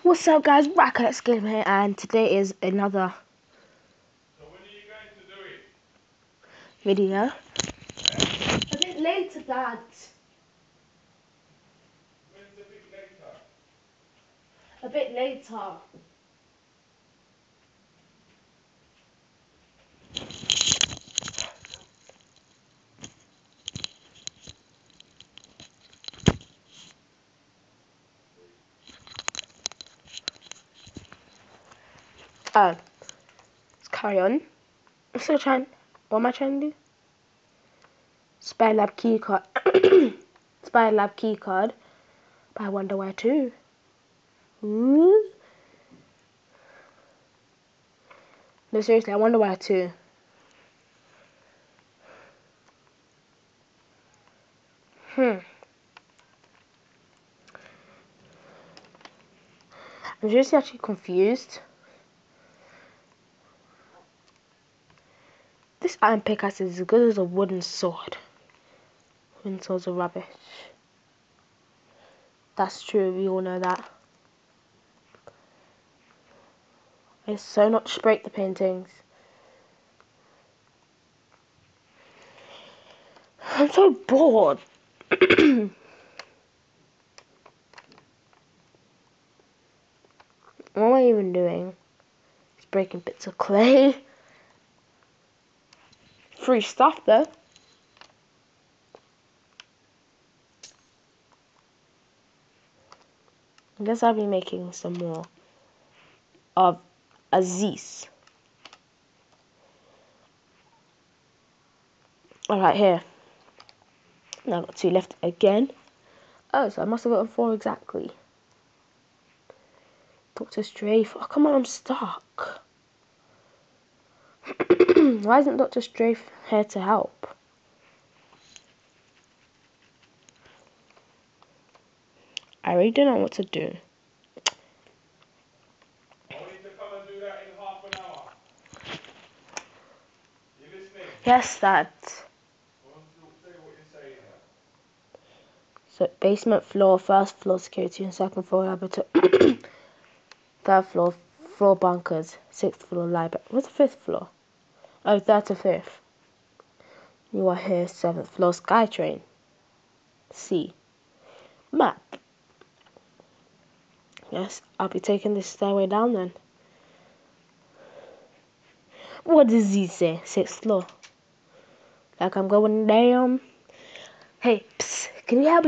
What's up, guys? Rackets Game here, and today is another So when are you going to do it? video. A bit later, Dad. When's a bit later? A bit later. Oh, let's carry on. I'm still trying. What am I trying to do? Spy Lab keycard. Spy Lab keycard. But I wonder where to. Ooh. No, seriously, I wonder where to. I'm just actually confused. This iron pickaxe is as good as a wooden sword. Wooden swords are rubbish. That's true, we all know that. I so not to break the paintings. I'm so bored. What am I even doing? Just breaking bits of clay. Free stuff though. I guess I'll be making some more of Aziz. Alright, here. Now I've got 2 left again. Oh, so I must have gotten 4 exactly. Dr. Strafe. Oh, come on, I'm stuck. Why isn't Dr. Strafe here to help? I really don't know what to do. I want you to come and do that in half an hour. You listening? Yes, Dad. I want to say what you're saying now. So, basement floor, first floor security, and second floor laboratory. Third floor, floor bunkers. 6th floor library. What's the 5th floor? Oh, 3rd to 5th. You are here, 7th floor Skytrain. C. Map. Yes, I'll be taking this stairway down then. What does he say? 6th floor. Like I'm going down. Hey, psst, can you help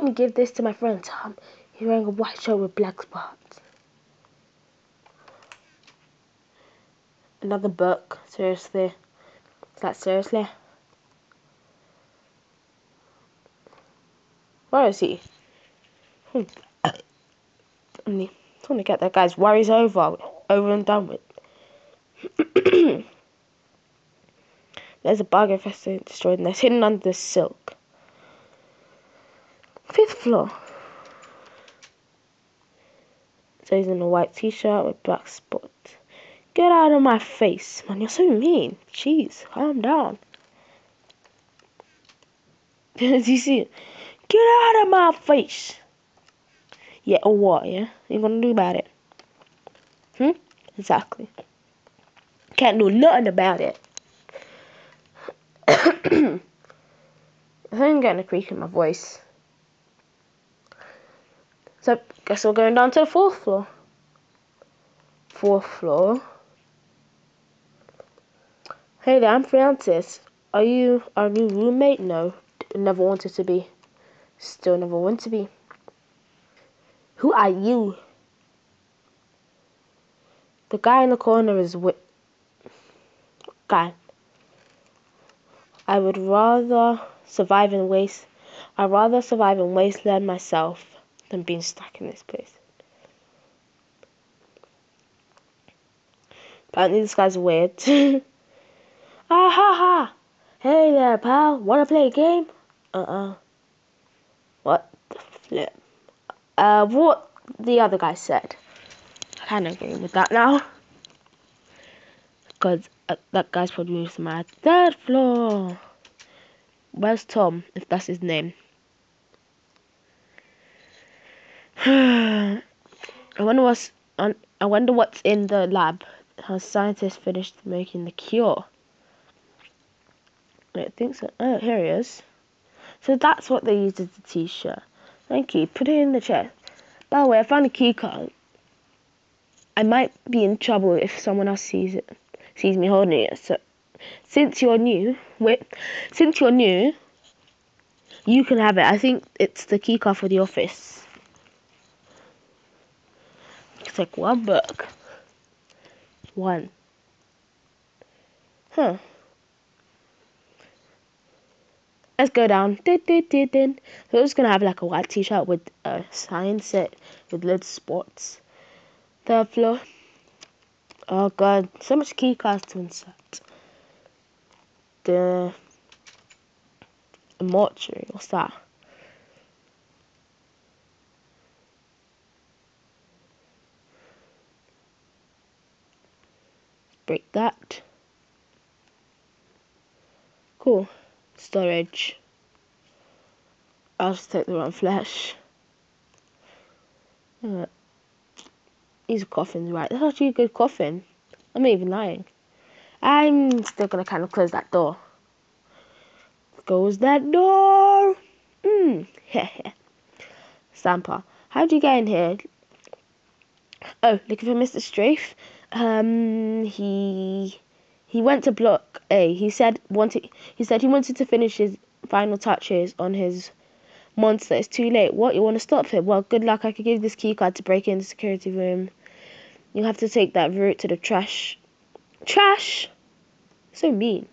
me give this to my friend Tom? He's wearing a white shirt with black spots. Another book. Seriously. Is that seriously? Where is he? I just want to get that guy's worries over and done with. There's a bug infested destroyed and that's hidden under the silk. 5th floor. So he's in a white t-shirt with black spots. Get out of my face, man. You're so mean. Jeez, calm down. Did you see it? Get out of my face. Yeah, or what, yeah? What you gonna do about it? Exactly. Can't do nothing about it. I think I'm getting a creak in my voice. So, guess we're going down to the 4th floor. 4th floor. Hey there, I'm Francis. Are you our new roommate? No, never wanted to be. Still never want to be. Who are you? The guy in the corner is guy. I'd rather survive in wasteland myself than being stuck in this place. Apparently this guy's weird. Ah ha ha! Hey there, pal. Wanna play a game? What the flip? What the other guy said. I kind of agree with that now. Because that guy's probably moved to my 3rd floor. Where's Tom, if that's his name? I wonder what's in the lab. Has scientists finished making the cure? I don't think so. Oh, here he is. So that's what they used as a t-shirt. Thank you. Put it in the chest. By the way, I found a key card. I might be in trouble if someone else sees me holding it. So since you're new, you can have it. I think it's the key card for the office. It's like one book. One. Huh. Let's go down. So we're just gonna have like a white t-shirt with a sign set with loads of spots. Third floor. Oh god, so much key cards to insert. The mortuary, what's that? Break that. Cool. Storage. I'll just take the wrong flesh. These are coffins, right? That's actually a good coffin. I'm not even lying. I'm still gonna kind of close that door. Goes that door. Sampa. How'd you get in here? Oh, looking for Mr. Strafe. He went to block A. He said he wanted to finish his final touches on his monster. It's too late. What, you want to stop him? Well, good luck. I could give you this key card to break into the security room. You'll have to take that route to the trash. Trash? So mean.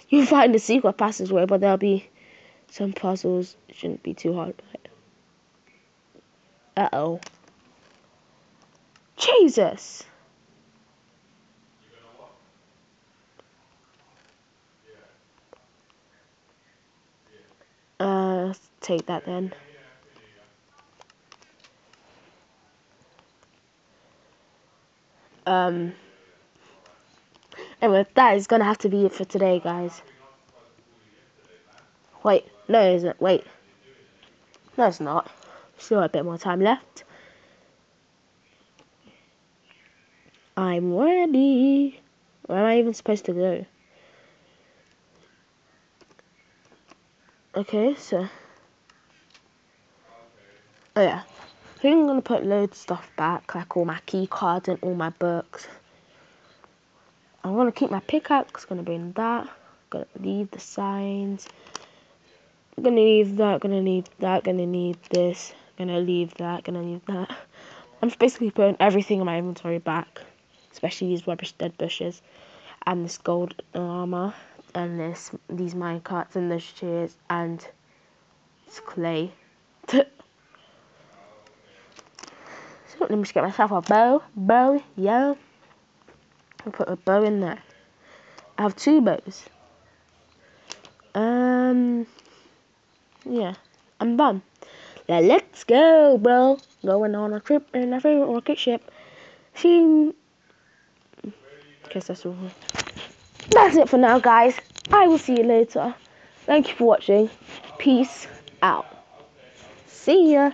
You'll find a secret passageway, but there'll be some puzzles. It shouldn't be too hard. Uh-oh. Jesus! Take that then. Anyway, that is gonna have to be it for today, guys. Wait, no, it isn't. Wait. No, it's not. Still a bit more time left. I'm ready. Where am I even supposed to go? Okay, so... Oh yeah. I think I'm gonna put loads of stuff back, like all my key cards and all my books. I'm gonna keep my pickaxe, gonna bring that. Gonna leave the signs. Gonna leave that, gonna leave that, gonna leave this. Gonna leave that, gonna leave that. I'm just basically putting everything in my inventory back. Especially these rubbish dead bushes. And this gold armor. And these minecarts and those chairs. And it's clay. So let me just get myself a bow, yeah. I'll put a bow in there. I have 2 bows. Yeah, I'm done. Now let's go, bro. Going on a trip in a favorite rocket ship. Guess that's all. That's it for now, guys. I will see you later. Thank you for watching. Peace out. See ya.